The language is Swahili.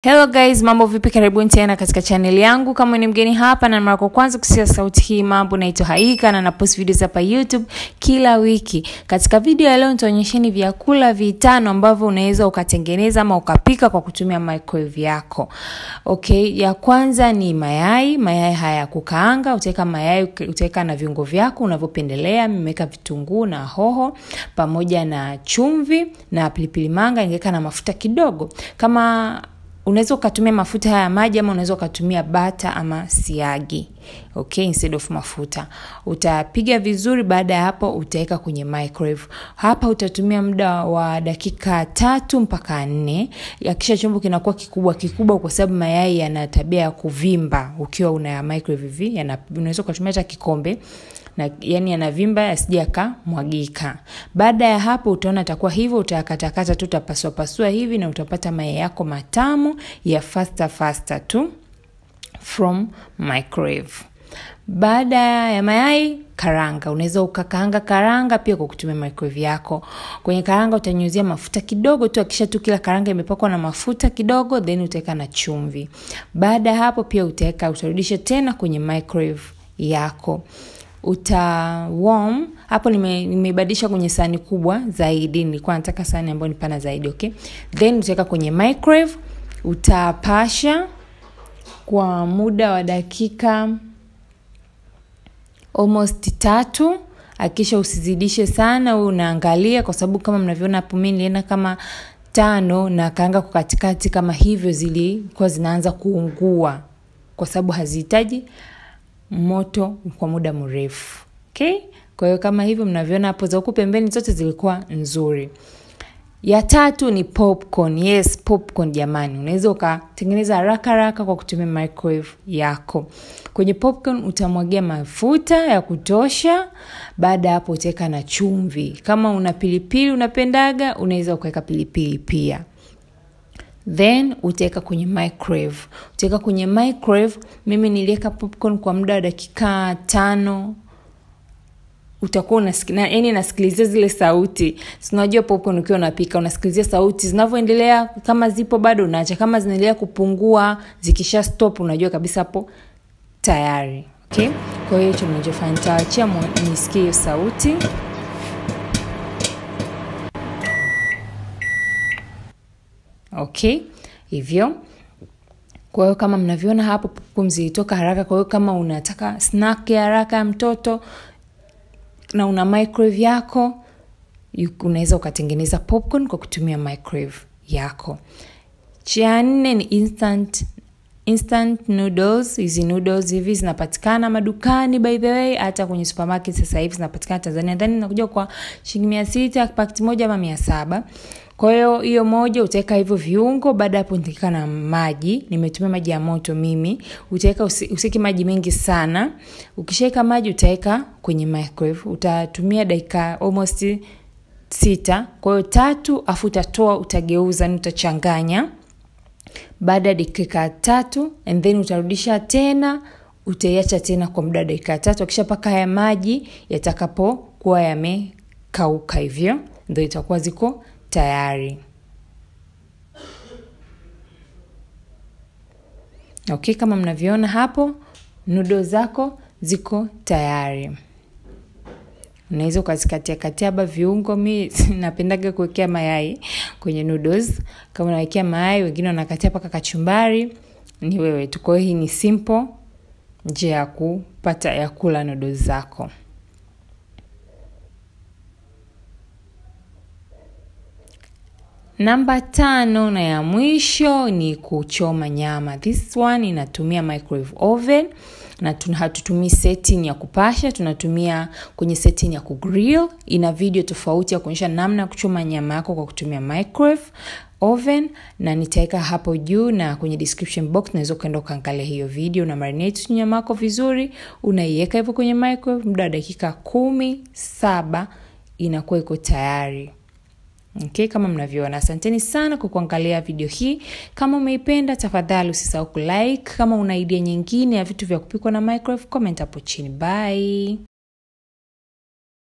Hello guys, mambo vipi? Karibuni tena katika channel yangu. Kama ni mgeni hapa na mara kwanza kusikia sauti hii, mambo naitwa Haika na napost videos hapa YouTube kila wiki. Katika video ya leo nitaonyesheni vyakula vitano ambavyo unaweza ukatengeneza ama ukapika kwa kutumia microwave yako. Okay, ya kwanza ni mayai. Mayai haya kukaanga, utaweka mayai, utaweka na viungo vyako unavyopendelea. Nimeweka vitunguu na hoho pamoja na chumvi na pilipili manga, ningeweka na mafuta kidogo. Kama unaweza ukatumia mafuta haya maji ama unaweza ukatumia butter ama siagi. Okay, instead of mafuta. Utapiga vizuri, baada ya hapo utaweka kwenye microwave. Hapa utatumia muda wa dakika 3 mpaka 4. Hakikisha chombo kinakuwa kikubwa kwa sababu mayai yana tabia ya kuvimba ukiwa una microwave hivi. Unaweza kutumia hata kikombe na yani yanavimba yasije yakamwagika. Baada ya hapo utaona itakuwa hivyo, utakatakata tu, utapasua hivi na utapata mayai yako matamu ya faster tu from microwave. Baada ya mayai, karanga. Unaweza ukakaanga karanga pia kwa kutumia microwave yako. Kwenye karanga utanyunyizia mafuta kidogo tu, hakikisha tu kila karanga imepakwa na mafuta kidogo, then utaweka na chumvi. Baada ya hapo pia utarudisha tena kwenye microwave yako. Warm. Hapo nimebadilisha kwenye sahani kubwa zaidi, nilikuwa nataka sahani ambayo ni pana zaidi. Okay, then utaweka kwenye microwave, utapasha kwa muda wa dakika almost 3. Hakikisha usizidishe sana, unaangalia kwa sababu kama mnavyoona hapo mimi nilienda kama 5 na kaanga kwa katikati kama hivyo, zilikuwa zinaanza kuungua kwa sababu hazihitaji moto kwa muda mrefu. Okay? Kwa hiyo kama hivyo mnavyoona hapo, za huku pembeni zote zilikuwa nzuri. Ya 3 ni popcorn. Yes, popcorn jamani. Unaweza ukatengeneza haraka kwa kutumia microwave yako. Kwenye popcorn utamwagia mafuta ya kutosha. Baada hapo utaweka na chumvi. Kama una pilipili unapendaga, unaweza ukaweka pilipili pia. Then utaweka kwenye microwave. Utaweka kwenye microwave, mimi niliweka popcorn kwa muda wa dakika 5. Utakuwa unasikilizia zile sauti. Unajua popcorn ukiwa unapika unasikilizia sauti zinavyoendelea, kama zipo bado unaacha, kama zinaendelea kupungua, zikisha stop unajua kabisa hapo tayari. Okay? Kwa hiyo hicho ninachofanya, nitaachia nisikie hiyo sauti. Okay, hivyo. Kwa hiyo kama mnavyoona hapo popcorn zilitoka haraka. Kwa hiyo kama unataka snack ya haraka ya mtoto na una microwave yako, unaweza ukatengeneza popcorn kwa kutumia microwave yako. Cha 4 ni instant noodles. Hizi noodles hivi zinapatikana madukani, by the way, hata kwenye supermarket sasa hivi zinapatikana Tanzania. Ndani inakuja kwa shilingi 600 pakiti moja ama 700. Kwa hiyo moja utaweka hivyo viungo. Baada hapo nitaweka na maji. Nimetumia maji ya moto mimi. Utaweka usiki maji mengi sana. Ukishaweka maji utaweka kwenye microwave. Utatumia dakika almost 6. Kwa hiyo 3 afu utatoa, utageuza, utachanganya. Baada ya dakika 3 and then utarudisha tena, utaiacha tena kwa muda wa dakika 3. Ukishapaka haya maji yatakapokuwa yamekauka hivyo, ndio itakuwa ziko tayari. Okay, kama mnavyoona hapo noodles zako ziko tayari. Unaweza ukazikatia viungo. Mimi napendaga kuwekea mayai kwenye noodles. Kama unawekea mayai, wengine wanakatia paka kachumbari, ni wewe tu. Kwa hiyo hii ni simple njia ya kupata ya kula noodles zako. Namba 5 na ya mwisho ni kuchoma nyama. This one inatumia microwave oven na hatutumii setting ya kupasha, tunatumia kwenye setting ya kugrill. Ina video tofauti ya kuonyesha namna ya kuchoma nyama yako kwa kutumia microwave oven, na nitaweka hapo juu na kwenye description box, unaweza kwenda kuangalia hiyo video. Na marinate nyama yako vizuri, unaiweka hivyo kwenye microwave muda wa dakika 17, inakuwa iko tayari. Okay, kama mnavyoona. Asanteni sana kwa kuangalia video hii. Kama umeipenda, tafadhali usisahau kulike. Kama una idea nyingine ya vitu vya kupikwa na microwave, comment hapo chini. Bye.